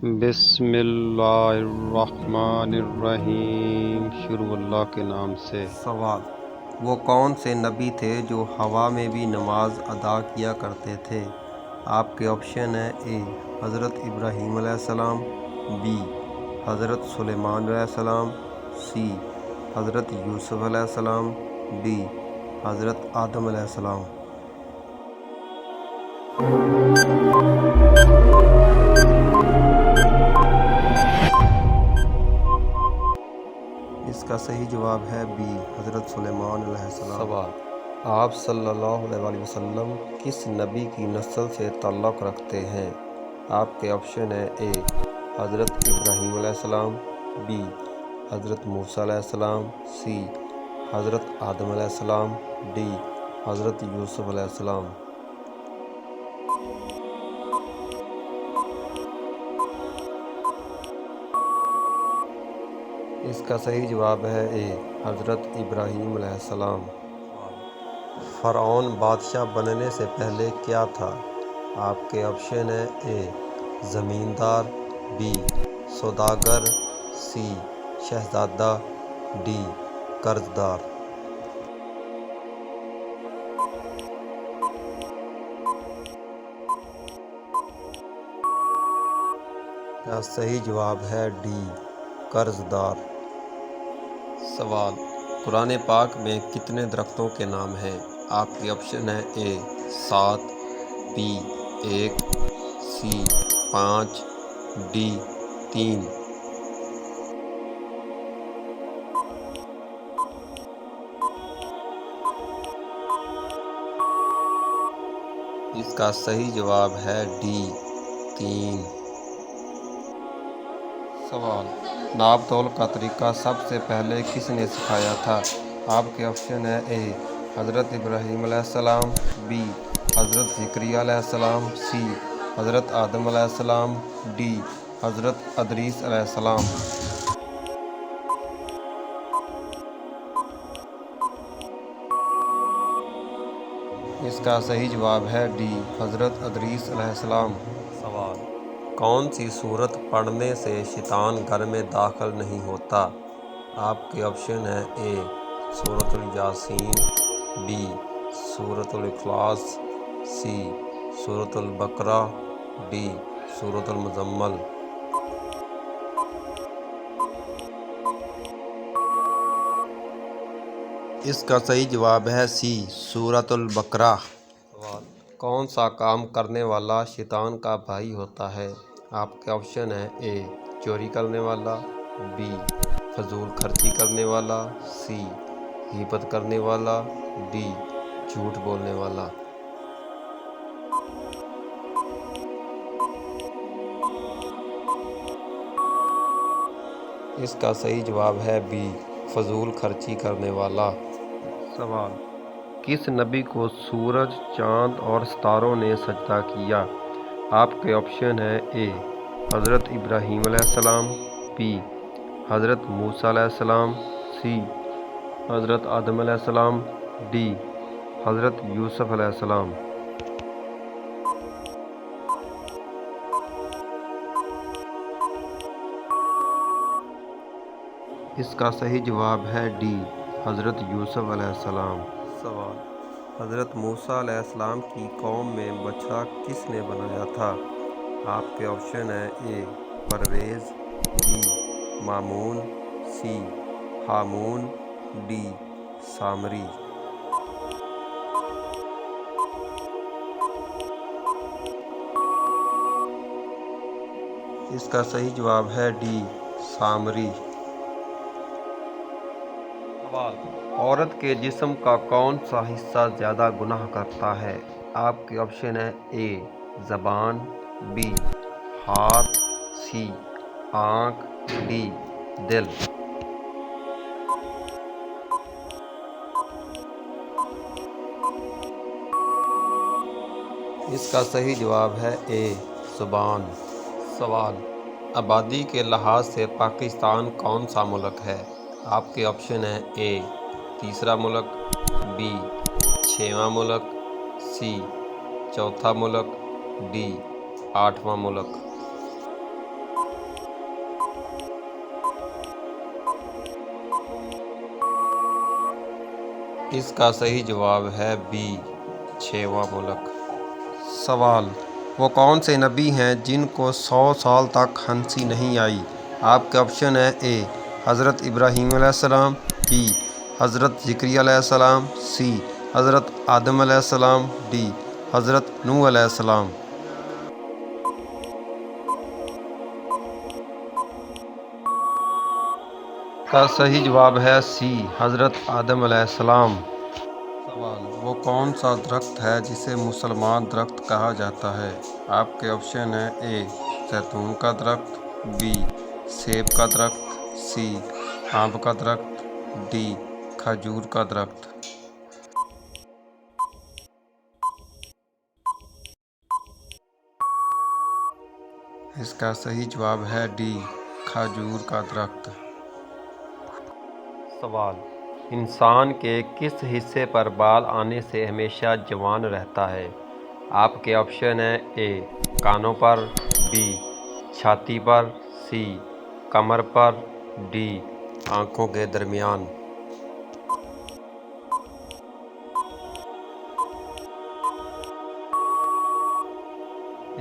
بسم اللہ الرحمن الرحیم، شروع اللہ کے نام سے۔ سوال: وہ کون سے نبی تھے جو ہوا میں بھی نماز ادا کیا کرتے تھے؟ آپ کے آپشن ہیں: اے حضرت ابراہیم علیہ السلام، بی حضرت سلیمان علیہ السلام، سی حضرت یوسف علیہ السلام، ڈی حضرت آدم علیہ السلام۔ اس کا صحیح جواب ہے بی حضرت سلیمان علیہ السلام۔ سوال: آپ صلی اللہ علیہ وسلم کس نبی کی نسل سے تعلق رکھتے ہیں؟ آپ کے آپشن ہیں: اے حضرت ابراہیم علیہ السلام، بی حضرت موسیٰ علیہ السلام، سی حضرت آدم علیہ السلام، ڈی حضرت یوسف علیہ السلام۔ اس کا صحیح جواب ہے اے حضرت ابراہیم علیہ السلام۔ فرعون بادشاہ بننے سے پہلے کیا تھا؟ آپ کے آپشن ہیں: اے زمیندار، بی سوداگر، سی شہزادہ، ڈی قرض دار۔ کا صحیح جواب ہے ڈی قرض دار۔ سوال: قرآن پاک میں کتنے درختوں کے نام ہیں؟ آپ کے آپشن ہیں: اے 7، بی 1، سی 5، ڈی 3۔ اس کا صحیح جواب ہے ڈی 3۔ سوال: ناپ تول کا طریقہ سب سے پہلے کس نے سکھایا تھا؟ آپ کے آپشن ہیں: اے حضرت ابراہیم علیہ السلام، بی حضرت زکریا علیہ السلام، سی حضرت آدم علیہ السلام، ڈی حضرت ادریس علیہ السلام۔ اس کا صحیح جواب ہے ڈی حضرت ادریس علیہ السلام۔ سوال: کون سی سورت پڑھنے سے شیطان گھر میں داخل نہیں ہوتا؟ آپ کے آپشن ہیں: اے سورۃ الیاسین، بی سورۃ الاخلاص، سی سورۃ البقرہ، ڈی سورۃ المزمل۔ اس کا صحیح جواب ہے سی سورۃ البقرہ۔ سوال: کون سا کام کرنے والا شیطان کا بھائی ہوتا ہے؟ آپ کے آپشن ہیں: اے چوری کرنے والا، بی فضول خرچی کرنے والا، سی غیبت کرنے والا، ڈی جھوٹ بولنے والا۔ اس کا صحیح جواب ہے بی فضول خرچی کرنے والا۔ سوال: کس نبی کو سورج، چاند اور ستاروں نے سجدہ کیا؟ آپ کے آپشن ہیں: اے حضرت ابراہیم علیہ السلام، بی حضرت موسیٰ علیہ السلام، سی حضرت آدم علیہ السلام، ڈی حضرت یوسف علیہ السلام۔ اس کا صحیح جواب ہے ڈی حضرت یوسف علیہ السلام۔ سوال: حضرت موسیٰ علیہ السلام کی قوم میں بچڑا کس نے بنایا تھا؟ آپ کے آپشن ہیں: A Parvez, B Mamoon, C Hamoon, D Samri. اس کا صحیح جواب ہے ڈی سامری۔ سوال: عورت کے جسم کا کون سا حصہ زیادہ گناہ کرتا ہے؟ آپ کے آپشن ہیں: اے زبان، بی ہاتھ، سی آنکھ، ڈی دل۔ اس کا صحیح جواب ہے اے زبان۔ سوال: آبادی کے لحاظ سے پاکستان کون سا ملک ہے؟ آپ کے آپشن ہیں: اے تیسرا ملک، بی 6واں ملک، سی چوتھا ملک، ڈی 8واں ملک۔ اس کا صحیح جواب ہے بی، 6واں ملک۔ سوال: وہ کون سے نبی ہیں جن کو 100 سال تک ہنسی نہیں آئی؟ آپ کے آپشن ہیں: اے حضرت ابراہیم علیہ السلام، بی حضرت زکریا علیہ السلام، سی حضرت آدم علیہ السلام، ڈی حضرت نوح علیہ السلام۔ کا صحیح جواب ہے سی، حضرت آدم علیہ السلام۔ سوال: وہ کون سا درخت ہے جسے مسلمان درخت کہا جاتا ہے؟ آپ کے آپشن ہیں: اے زیتون کا درخت، بی سیب کا درخت، سی آم کا درخت، ڈی کھجور کا درخت۔ اس کا صحیح جواب ہے ڈی، کھجور کا درخت۔ سوال: انسان کے کس حصے پر بال آنے سے ہمیشہ جوان رہتا ہے؟ آپ کے آپشن ہیں: اے کانوں پر، بی چھاتی پر، سی کمر پر، ڈی آنکھوں کے درمیان۔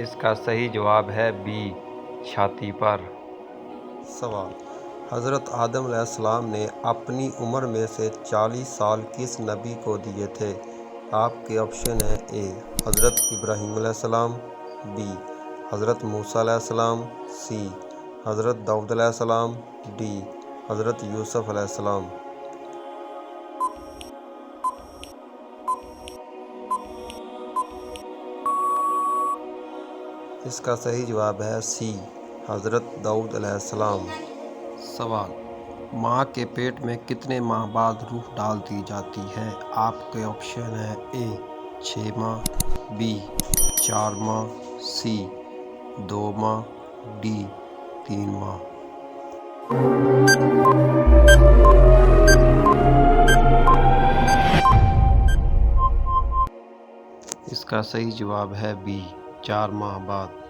اس کا صحیح جواب ہے بی، چھاتی پر۔ سوال: حضرت آدم علیہ السلام نے اپنی عمر میں سے 40 سال کس نبی کو دیے تھے؟ آپ کے آپشن ہیں: اے حضرت ابراہیم علیہ السلام، بی حضرت موسیٰ علیہ السلام، سی حضرت داؤد علیہ السلام، ڈی حضرت یوسف علیہ السلام۔ اس کا صحیح جواب ہے سی، حضرت داؤد علیہ السلام۔ سوال: ماں کے پیٹ میں کتنے ماہ بعد روح ڈال دی جاتی ہے؟ آپ کے آپشن ہیں: اے 6 ماہ، بی 4 ماہ، سی 2 ماہ، ڈی 3 ماہ۔ اس کا صحیح جواب ہے بی، 4 ماہ بعد۔